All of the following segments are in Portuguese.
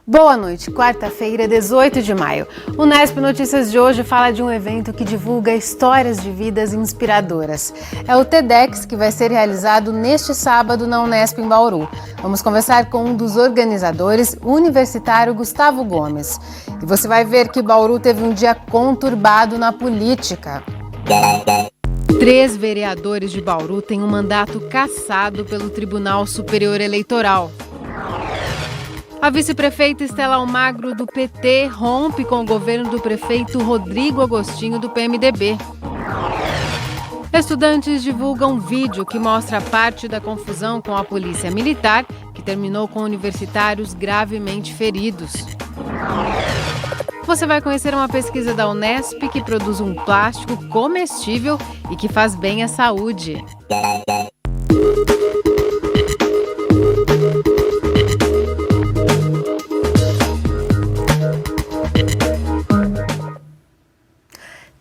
Boa noite, quarta-feira, 18 de maio. O Unesp Notícias de hoje fala de um evento que divulga histórias de vidas inspiradoras. É o TEDx, que vai ser realizado neste sábado na Unesp em Bauru. Vamos conversar com um dos organizadores, o universitário Gustavo Gomes. E você vai ver que Bauru teve um dia conturbado na política. 3 vereadores de Bauru têm um mandato cassado pelo Tribunal Superior Eleitoral. A vice-prefeita Estela Almagro, do PT, rompe com o governo do prefeito Rodrigo Agostinho, do PMDB. Estudantes divulgam um vídeo que mostra parte da confusão com a polícia militar, que terminou com universitários gravemente feridos. Você vai conhecer uma pesquisa da Unesp que produz um plástico comestível e que faz bem à saúde.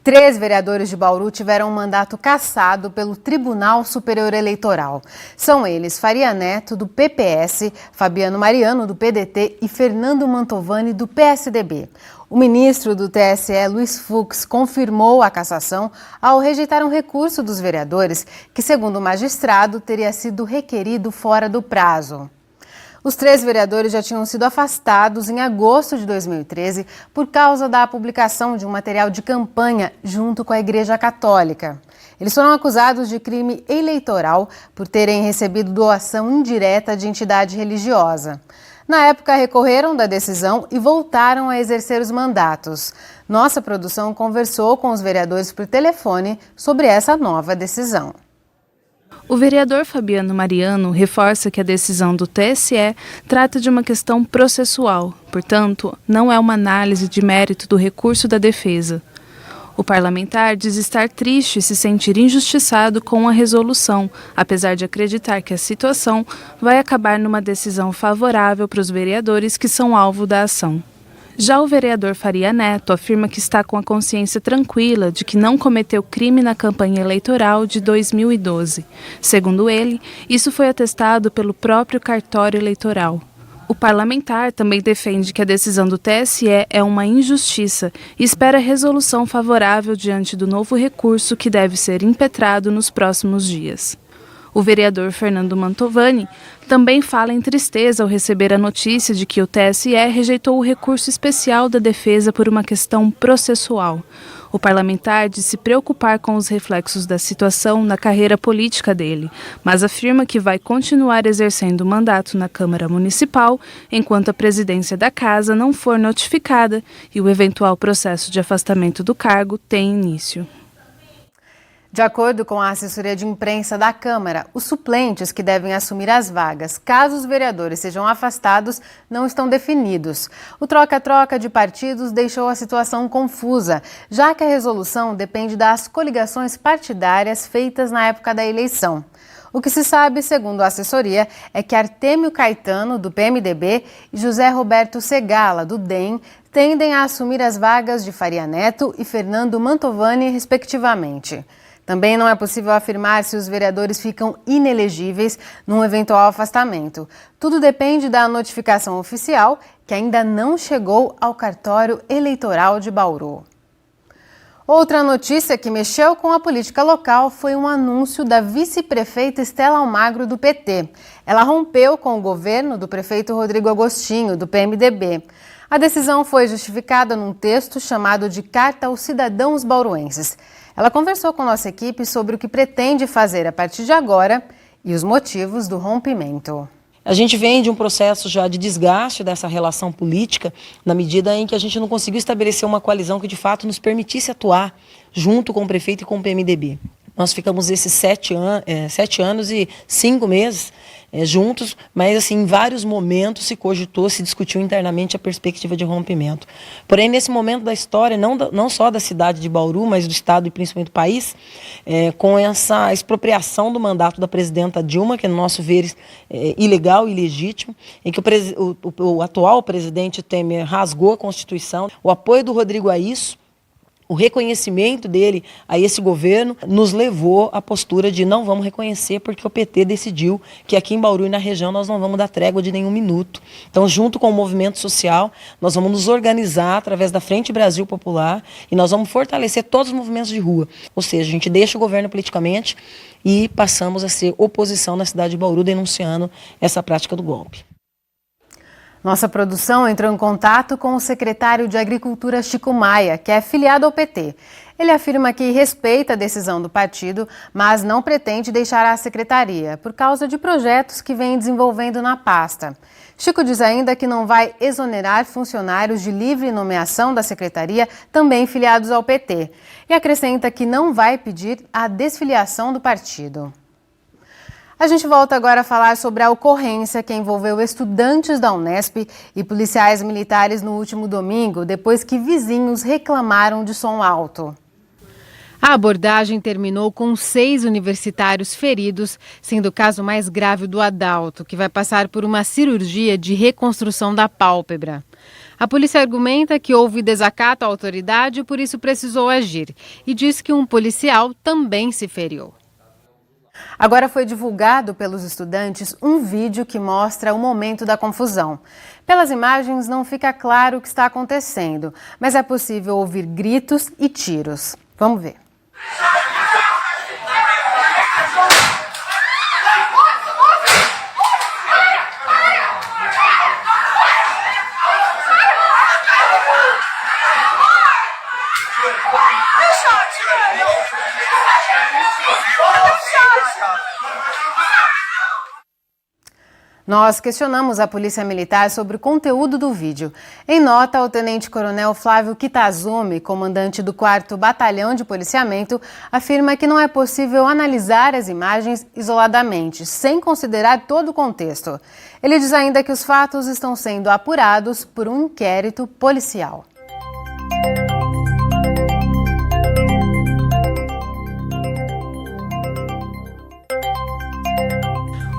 Três vereadores de Bauru tiveram um mandato cassado pelo Tribunal Superior Eleitoral. São eles Faria Neto, do PPS, Fabiano Mariano, do PDT e Fernando Mantovani, do PSDB. O ministro do TSE, Luiz Fux, confirmou a cassação ao rejeitar um recurso dos vereadores que, segundo o magistrado, teria sido requerido fora do prazo. Os 3 vereadores já tinham sido afastados em agosto de 2013 por causa da publicação de um material de campanha junto com a Igreja Católica. Eles foram acusados de crime eleitoral por terem recebido doação indireta de entidade religiosa. Na época, recorreram da decisão e voltaram a exercer os mandatos. Nossa produção conversou com os vereadores por telefone sobre essa nova decisão. O vereador Fabiano Mariano reforça que a decisão do TSE trata de uma questão processual, portanto, não é uma análise de mérito do recurso da defesa. O parlamentar diz estar triste e se sentir injustiçado com a resolução, apesar de acreditar que a situação vai acabar numa decisão favorável para os vereadores que são alvo da ação. Já o vereador Faria Neto afirma que está com a consciência tranquila de que não cometeu crime na campanha eleitoral de 2012. Segundo ele, isso foi atestado pelo próprio cartório eleitoral. O parlamentar também defende que a decisão do TSE é uma injustiça e espera resolução favorável diante do novo recurso que deve ser impetrado nos próximos dias. O vereador Fernando Mantovani também fala em tristeza ao receber a notícia de que o TSE rejeitou o recurso especial da defesa por uma questão processual. O parlamentar diz se preocupar com os reflexos da situação na carreira política dele, mas afirma que vai continuar exercendo o mandato na Câmara Municipal enquanto a presidência da Casa não for notificada e o eventual processo de afastamento do cargo tem início. De acordo com a assessoria de imprensa da Câmara, os suplentes que devem assumir as vagas, caso os vereadores sejam afastados, não estão definidos. O troca-troca de partidos deixou a situação confusa, já que a resolução depende das coligações partidárias feitas na época da eleição. O que se sabe, segundo a assessoria, é que Artêmio Caetano, do PMDB, e José Roberto Segala, do DEM, tendem a assumir as vagas de Faria Neto e Fernando Mantovani, respectivamente. Também não é possível afirmar se os vereadores ficam inelegíveis num eventual afastamento. Tudo depende da notificação oficial, que ainda não chegou ao cartório eleitoral de Bauru. Outra notícia que mexeu com a política local foi um anúncio da vice-prefeita Estela Almagro, do PT. Ela rompeu com o governo do prefeito Rodrigo Agostinho, do PMDB. A decisão foi justificada num texto chamado de Carta aos Cidadãos Bauruenses. Ela conversou com nossa equipe sobre o que pretende fazer a partir de agora e os motivos do rompimento. A gente vem de um processo já de desgaste dessa relação política, na medida em que a gente não conseguiu estabelecer uma coalizão que de fato nos permitisse atuar junto com o prefeito e com o PMDB. Nós ficamos esses 7 anos e 5 meses juntos, mas assim, em vários momentos se cogitou, se discutiu internamente a perspectiva de rompimento. Porém, nesse momento da história, não só da cidade de Bauru, mas do estado e principalmente do país, com essa expropriação do mandato da presidenta Dilma, que no nosso ver ilegal e ilegítimo, em que o atual presidente Temer rasgou a Constituição, o apoio do Rodrigo a isso, o reconhecimento dele a esse governo nos levou à postura de não vamos reconhecer porque o PT decidiu que aqui em Bauru e na região nós não vamos dar trégua de nenhum minuto. Então, junto com o movimento social, nós vamos nos organizar através da Frente Brasil Popular e nós vamos fortalecer todos os movimentos de rua. Ou seja, a gente deixa o governo politicamente e passamos a ser oposição na cidade de Bauru, denunciando essa prática do golpe. Nossa produção entrou em contato com o secretário de Agricultura, Chico Maia, que é filiado ao PT. Ele afirma que respeita a decisão do partido, mas não pretende deixar a secretaria, por causa de projetos que vem desenvolvendo na pasta. Chico diz ainda que não vai exonerar funcionários de livre nomeação da secretaria, também filiados ao PT. E acrescenta que não vai pedir a desfiliação do partido. A gente volta agora a falar sobre a ocorrência que envolveu estudantes da Unesp e policiais militares no último domingo, depois que vizinhos reclamaram de som alto. A abordagem terminou com 6 universitários feridos, sendo o caso mais grave do Adalto, que vai passar por uma cirurgia de reconstrução da pálpebra. A polícia argumenta que houve desacato à autoridade e por isso precisou agir, e diz que um policial também se feriu. Agora foi divulgado pelos estudantes um vídeo que mostra o momento da confusão. Pelas imagens não fica claro o que está acontecendo, mas é possível ouvir gritos e tiros. Vamos ver. Nós questionamos a Polícia Militar sobre o conteúdo do vídeo. Em nota, o tenente-coronel Flávio Kitazumi, comandante do 4º Batalhão de Policiamento, afirma que não é possível analisar as imagens isoladamente, sem considerar todo o contexto. Ele diz ainda que os fatos estão sendo apurados por um inquérito policial.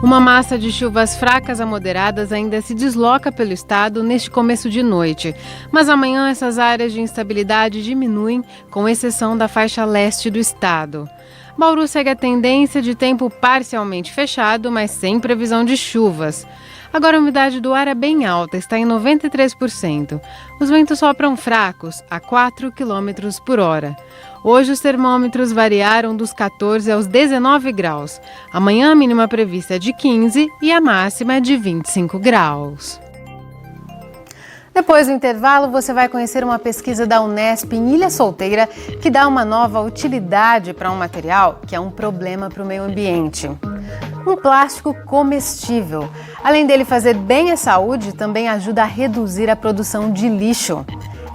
Uma massa de chuvas fracas a moderadas ainda se desloca pelo estado neste começo de noite. Mas amanhã essas áreas de instabilidade diminuem, com exceção da faixa leste do estado. Bauru segue a tendência de tempo parcialmente fechado, mas sem previsão de chuvas. Agora a umidade do ar é bem alta, está em 93%. Os ventos sopram fracos, a 4 km por hora. Hoje os termômetros variaram dos 14 aos 19 graus. Amanhã a mínima prevista é de 15 e a máxima é de 25 graus. Depois do intervalo, você vai conhecer uma pesquisa da Unesp em Ilha Solteira que dá uma nova utilidade para um material que é um problema para o meio ambiente. Um plástico comestível. Além dele fazer bem à saúde, também ajuda a reduzir a produção de lixo.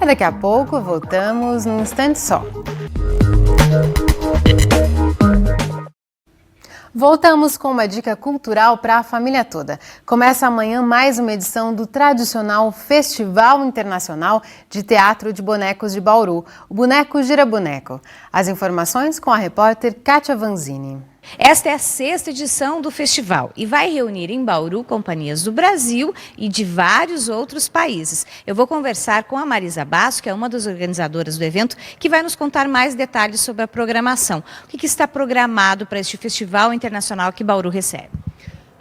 E daqui a pouco voltamos num instante só. Voltamos com uma dica cultural para a família toda. Começa amanhã mais uma edição do tradicional Festival Internacional de Teatro de Bonecos de Bauru, o Boneco Gira Boneco. As informações com a repórter Kátia Vanzini. Esta é a 6ª edição do festival e vai reunir em Bauru companhias do Brasil e de vários outros países. Eu vou conversar com a Marisa Basso, que é uma das organizadoras do evento, que vai nos contar mais detalhes sobre a programação. O que está programado para este festival internacional que Bauru recebe?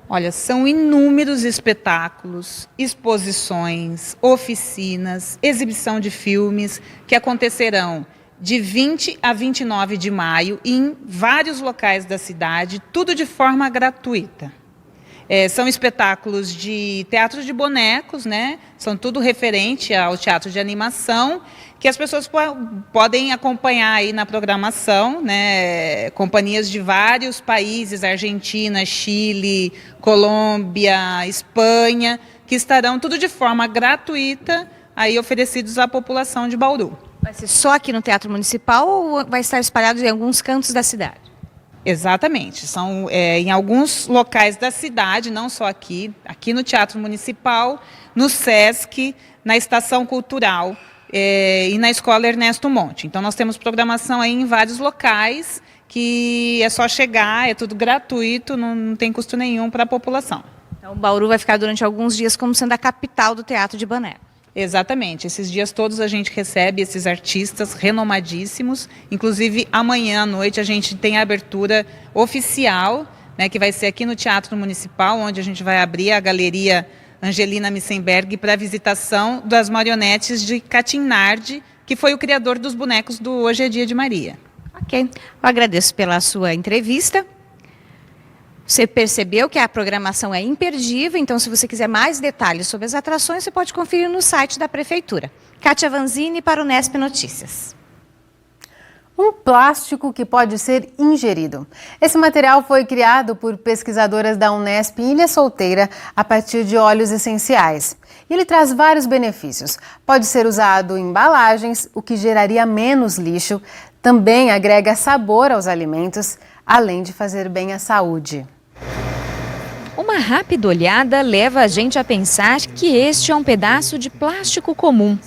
Olha, são inúmeros espetáculos, exposições, oficinas, exibição de filmes que acontecerão de 20 a 29 de maio em vários locais da cidade, tudo de forma gratuita. São espetáculos de teatro de bonecos, né? São tudo referente ao teatro de animação, que as pessoas podem acompanhar aí na programação, né? Companhias de vários países, Argentina, Chile, Colômbia, Espanha, que estarão tudo de forma gratuita, aí oferecidos à população de Bauru. Vai ser só aqui no Teatro Municipal ou vai estar espalhado em alguns cantos da cidade? Exatamente, são em alguns locais da cidade, não só aqui no Teatro Municipal, no SESC, na Estação Cultural e na Escola Ernesto Monte. Então nós temos programação aí em vários locais, que é só chegar, é tudo gratuito, não tem custo nenhum para a população. Então Bauru vai ficar durante alguns dias como sendo a capital do teatro de boneco. Exatamente. Esses dias todos a gente recebe esses artistas renomadíssimos. Inclusive, amanhã à noite a gente tem a abertura oficial, né, que vai ser aqui no Teatro Municipal, onde a gente vai abrir a Galeria Angelina Missenberg para a visitação das marionetes de Catim Nardi, que foi o criador dos bonecos do Hoje é Dia de Maria. Ok. Eu agradeço pela sua entrevista. Você percebeu que a programação é imperdível, então se você quiser mais detalhes sobre as atrações, você pode conferir no site da Prefeitura. Kátia Vanzini para o Unesp Notícias. Um plástico que pode ser ingerido. Esse material foi criado por pesquisadoras da Unesp em Ilha Solteira a partir de óleos essenciais. E ele traz vários benefícios. Pode ser usado em embalagens, o que geraria menos lixo. Também agrega sabor aos alimentos, além de fazer bem à saúde. Uma rápida olhada leva a gente a pensar que este é um pedaço de plástico comum.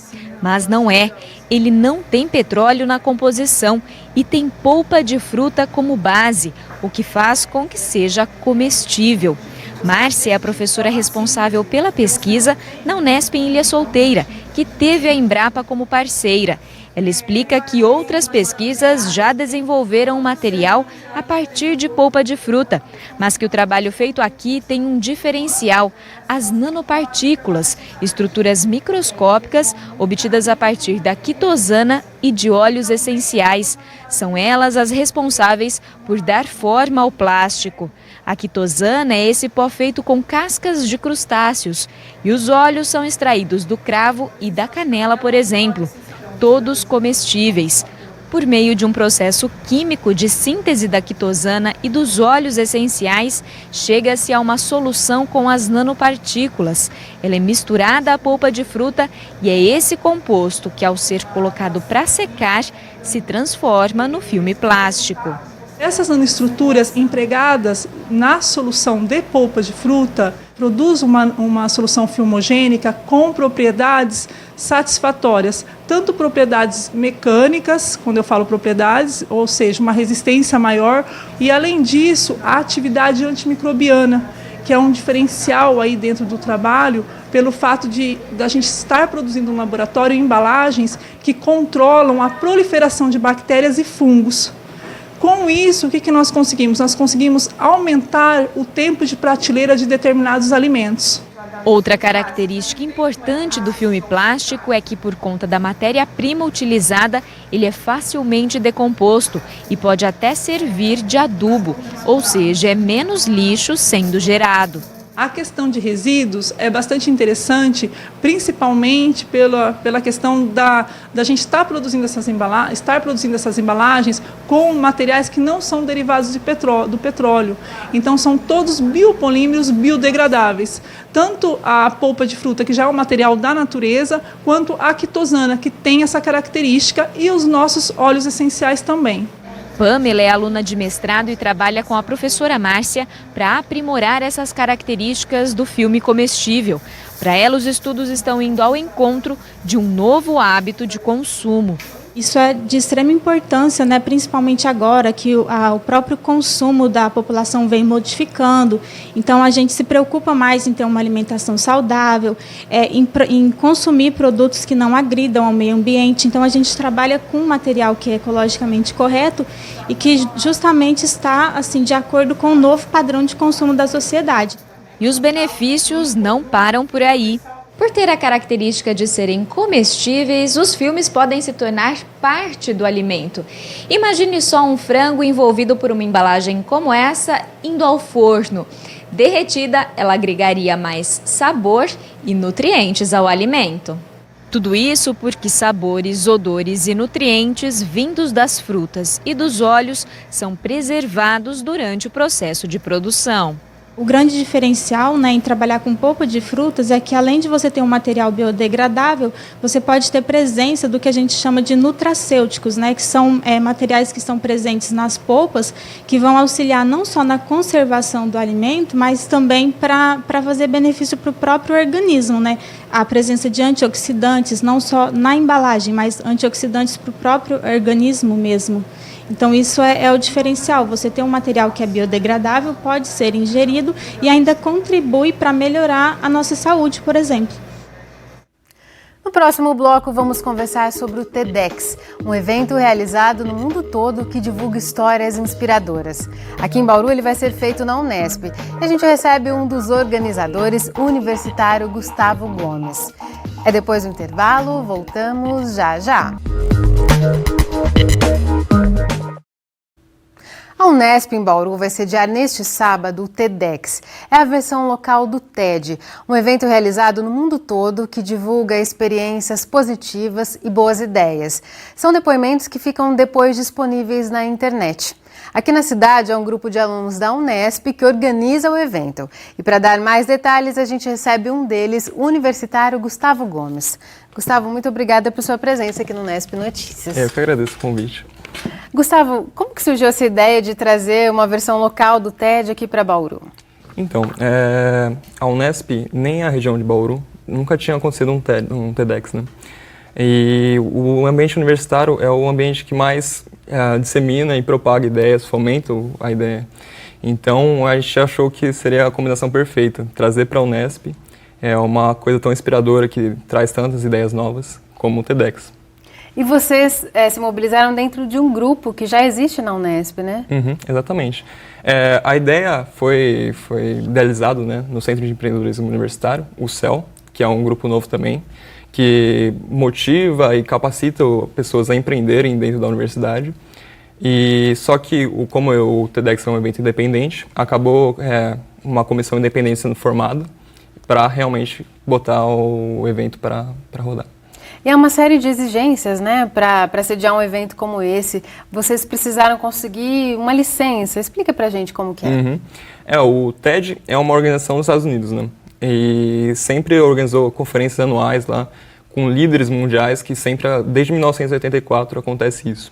Mas não é. Ele não tem petróleo na composição e tem polpa de fruta como base, o que faz com que seja comestível. Márcia é a professora responsável pela pesquisa na Unesp em Ilha Solteira, que teve a Embrapa como parceira. Ela explica que outras pesquisas já desenvolveram um material a partir de polpa de fruta, mas que o trabalho feito aqui tem um diferencial: as nanopartículas, estruturas microscópicas obtidas a partir da quitosana e de óleos essenciais. São elas as responsáveis por dar forma ao plástico. A quitosana é esse pó feito com cascas de crustáceos e os óleos são extraídos do cravo e da canela, por exemplo. Todos comestíveis. Por meio de um processo químico de síntese da quitosana e dos óleos essenciais, chega-se a uma solução com as nanopartículas. Ela é misturada à polpa de fruta e é esse composto que, ao ser colocado para secar, se transforma no filme plástico. Essas nanoestruturas empregadas na solução de polpa de fruta produz uma solução filmogênica com propriedades satisfatórias, tanto propriedades mecânicas, quando eu falo propriedades, ou seja, uma resistência maior, e além disso, a atividade antimicrobiana, que é um diferencial aí dentro do trabalho, pelo fato de a gente estar produzindo no laboratório embalagens que controlam a proliferação de bactérias e fungos. Com isso, o que nós conseguimos? Nós conseguimos aumentar o tempo de prateleira de determinados alimentos. Outra característica importante do filme plástico é que, por conta da matéria-prima utilizada, ele é facilmente decomposto e pode até servir de adubo, ou seja, é menos lixo sendo gerado. A questão de resíduos é bastante interessante, principalmente pela questão da gente estar produzindo essas embalagens com materiais que não são derivados do petróleo. Então, são todos biopolímeros biodegradáveis. Tanto a polpa de fruta, que já é um material da natureza, quanto a quitosana, que tem essa característica, e os nossos óleos essenciais também. Pamela é aluna de mestrado e trabalha com a professora Márcia para aprimorar essas características do filme comestível. Para ela, os estudos estão indo ao encontro de um novo hábito de consumo. Isso é de extrema importância, né? Principalmente agora que o próprio consumo da população vem modificando. Então, a gente se preocupa mais em ter uma alimentação saudável, em consumir produtos que não agridam ao meio ambiente. Então, a gente trabalha com um material que é ecologicamente correto e que justamente está assim, de acordo com o novo padrão de consumo da sociedade. E os benefícios não param por aí. Por ter a característica de serem comestíveis, os filmes podem se tornar parte do alimento. Imagine só um frango envolvido por uma embalagem como essa indo ao forno. Derretida, ela agregaria mais sabor e nutrientes ao alimento. Tudo isso porque sabores, odores e nutrientes vindos das frutas e dos óleos são preservados durante o processo de produção. O grande diferencial, né, em trabalhar com polpa de frutas é que, além de você ter um material biodegradável, você pode ter presença do que a gente chama de nutracêuticos, né, que são materiais que estão presentes nas polpas, que vão auxiliar não só na conservação do alimento, mas também para fazer benefício para o próprio organismo, né? A presença de antioxidantes, não só na embalagem, mas antioxidantes para o próprio organismo mesmo. Então, isso é o diferencial. Você tem um material que é biodegradável, pode ser ingerido e ainda contribui para melhorar a nossa saúde, por exemplo. No próximo bloco, vamos conversar sobre o TEDx, um evento realizado no mundo todo que divulga histórias inspiradoras. Aqui em Bauru, ele vai ser feito na Unesp. E a gente recebe um dos organizadores, o universitário Gustavo Gomes. É depois do intervalo, voltamos já já. A Unesp em Bauru vai sediar neste sábado o TEDx. É a versão local do TED, um evento realizado no mundo todo que divulga experiências positivas e boas ideias. São depoimentos que ficam depois disponíveis na internet. Aqui na cidade, é um grupo de alunos da Unesp que organiza o evento. E para dar mais detalhes, a gente recebe um deles, o universitário Gustavo Gomes. Gustavo, muito obrigada por sua presença aqui no Unesp Notícias. Eu que agradeço o convite. Gustavo, como que surgiu essa ideia de trazer uma versão local do TED aqui para Bauru? Então, a Unesp, nem a região de Bauru, nunca tinha acontecido um TEDx, né? E o ambiente universitário é o ambiente que mais dissemina e propaga ideias, fomenta a ideia. Então, a gente achou que seria a combinação perfeita, trazer para a Unesp uma coisa tão inspiradora que traz tantas ideias novas como o TEDx. E vocês se mobilizaram dentro de um grupo que já existe na Unesp, né? Exatamente. A ideia foi idealizada, né, no Centro de Empreendedorismo Universitário, o CEL, que é um grupo novo também, que motiva e capacita pessoas a empreenderem dentro da universidade. E só que, como o TEDx é um evento independente, acabou uma comissão independente sendo formada para realmente botar o evento para rodar. E é uma série de exigências, né, para sediar um evento como esse. Vocês precisaram conseguir uma licença. Explica pra gente como que é. O TED é uma organização dos Estados Unidos, né? E sempre organizou conferências anuais lá com líderes mundiais que sempre, desde 1984, acontece isso.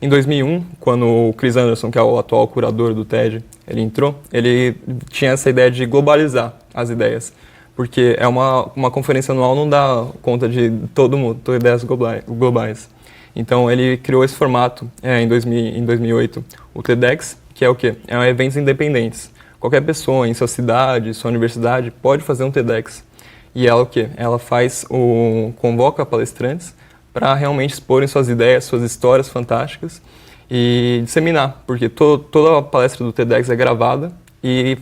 Em 2001, quando o Chris Anderson, que é o atual curador do TED, ele entrou, ele tinha essa ideia de globalizar as ideias. Porque uma conferência anual não dá conta de todo mundo, todas ideias globais. Então ele criou esse formato em 2008, o TEDx, que é o quê? É eventos independentes. Qualquer pessoa em sua cidade, sua universidade, pode fazer um TEDx. E ela o quê? Ela convoca palestrantes para realmente exporem suas ideias, suas histórias fantásticas e disseminar, porque toda a palestra do TEDx é gravada e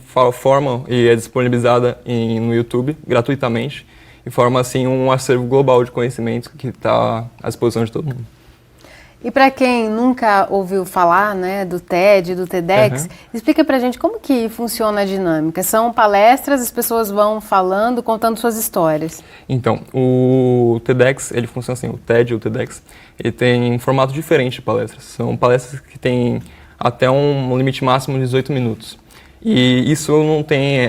é disponibilizada no YouTube gratuitamente e forma assim um acervo global de conhecimento que está à disposição de todo mundo. E para quem nunca ouviu falar, né, do TED, do TEDx, explica pra gente como que funciona a dinâmica. São palestras, as pessoas vão falando, contando suas histórias. Então, o TEDx, ele funciona assim, o TED e o TEDx, ele tem um formato diferente de palestras. São palestras que têm até um limite máximo de 18 minutos. E isso não tem,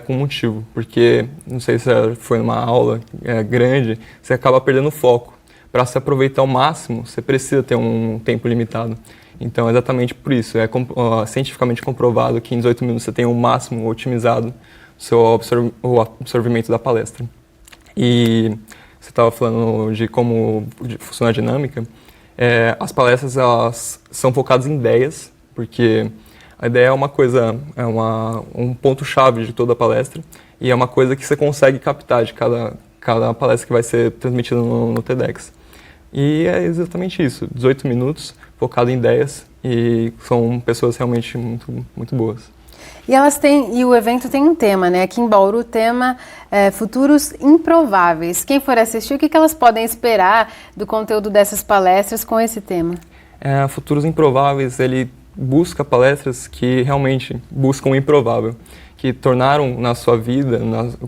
com motivo, porque, não sei se foi numa aula grande, você acaba perdendo o foco. Para se aproveitar ao máximo, você precisa ter um tempo limitado. Então, exatamente por isso, é cientificamente comprovado que em 18 minutos você tem o máximo otimizado o absorvimento da palestra. E você estava falando de como funciona a dinâmica. As palestras elas são focadas em ideias, porque a ideia é uma coisa, um ponto-chave de toda a palestra e é uma coisa que você consegue captar de cada palestra que vai ser transmitida no TEDx. E é exatamente isso, 18 minutos, focado em ideias e são pessoas realmente muito, muito boas. E o evento tem um tema, né? Aqui em Bauru o tema é Futuros Improváveis. Quem for assistir, o que elas podem esperar do conteúdo dessas palestras com esse tema? Futuros Improváveis, ele busca palestras que realmente buscam o improvável, que tornaram na sua vida,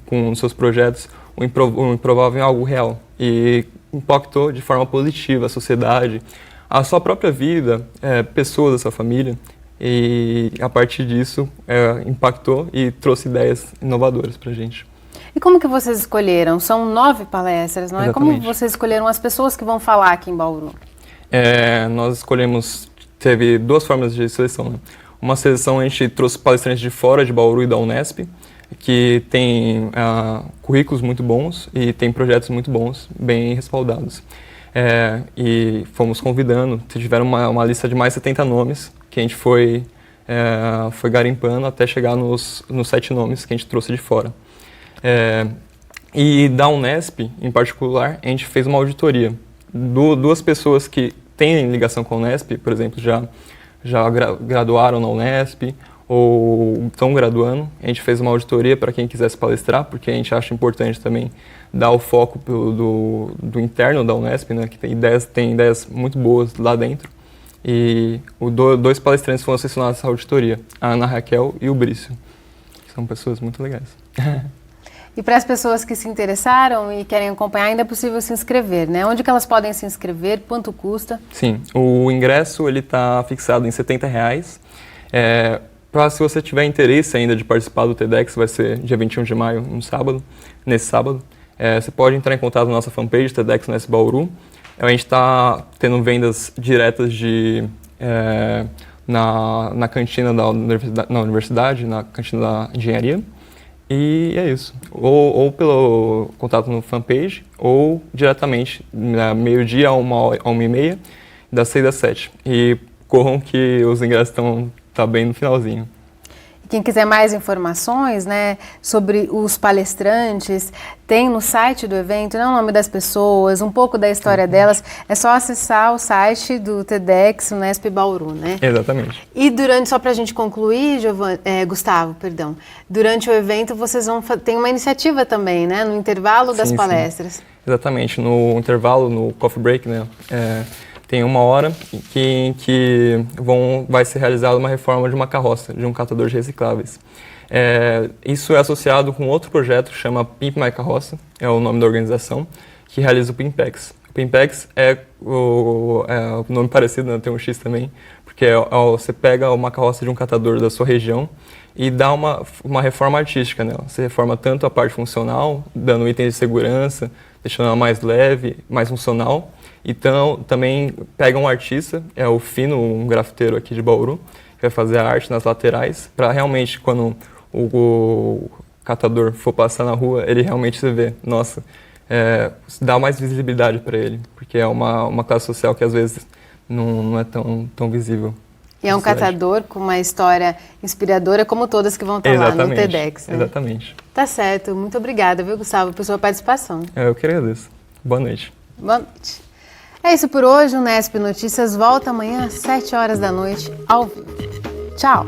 com seus projetos, o improvável em algo real e impactou de forma positiva a sociedade, a sua própria vida, pessoas da sua família e a partir disso impactou e trouxe ideias inovadoras para a gente. E como que vocês escolheram? São 9 palestras, não é? Exatamente. Como vocês escolheram as pessoas que vão falar aqui em Bauru? Nós escolhemos, teve 2 formas de seleção, né? Uma seleção a gente trouxe palestrantes de fora de Bauru e da Unesp, que tem currículos muito bons e tem projetos muito bons, bem respaldados. E fomos convidando, tiveram uma lista de mais de 70 nomes, que a gente foi garimpando até chegar nos 7 nomes que a gente trouxe de fora. E da Unesp, em particular, a gente fez uma auditoria. Duas pessoas que têm ligação com a Unesp, por exemplo, já graduaram na Unesp ou estão graduando. A gente fez uma auditoria para quem quisesse palestrar, porque a gente acha importante também dar o foco do interno da Unesp, né, que tem ideias muito boas lá dentro. E dois palestrantes foram selecionados nessa auditoria, a Ana Raquel e o Brício, que são pessoas muito legais. E para as pessoas que se interessaram e querem acompanhar, ainda é possível se inscrever, né? Onde que elas podem se inscrever? Quanto custa? Sim, o ingresso ele está fixado em R$70. Se você tiver interesse ainda de participar do TEDx, vai ser dia 21 de maio, nesse sábado. Você pode entrar em contato na nossa fanpage, TEDx Unesp Bauru. A gente está tendo vendas diretas na cantina da universidade, na cantina da engenharia. E é isso. Ou pelo contato no fanpage, ou diretamente, meio-dia a 1h30, das 6 às 7. E corram que os ingressos estão bem no finalzinho. Quem quiser mais informações, né, sobre os palestrantes, tem no site do evento, né, o nome das pessoas, um pouco da história delas. É só acessar o site do TEDx Unesp Bauru, né? Exatamente. E só para a gente concluir, Gustavo, durante o evento vocês tem uma iniciativa também, né, no intervalo das palestras. Sim. Exatamente, no intervalo, no coffee break, né, tem 1 hora em que vai ser realizada uma reforma de uma carroça, de um catador de recicláveis. Isso é associado com outro projeto que chama Pimp My Carroça, é o nome da organização, que realiza o Pimpex. O Pimpex é o nome parecido, né? Tem um X também, porque você pega uma carroça de um catador da sua região e dá uma reforma artística nela. Você reforma tanto a parte funcional, dando itens de segurança, deixando ela mais leve, mais funcional. Então, também pega um artista, é o Fino, um grafiteiro aqui de Bauru, que vai fazer a arte nas laterais, para realmente, quando o catador for passar na rua, ele realmente se vê, nossa, dá mais visibilidade para ele, porque é uma classe social que às vezes não é tão visível. E é um catador com uma história inspiradora, como todas que vão estar lá no TEDx. Né? Exatamente. Tá certo, muito obrigada, viu, Gustavo, por sua participação. Eu que agradeço. Boa noite. Boa noite. É isso por hoje, o Unesp Notícias volta amanhã às 7 horas da noite, ao vivo. Tchau!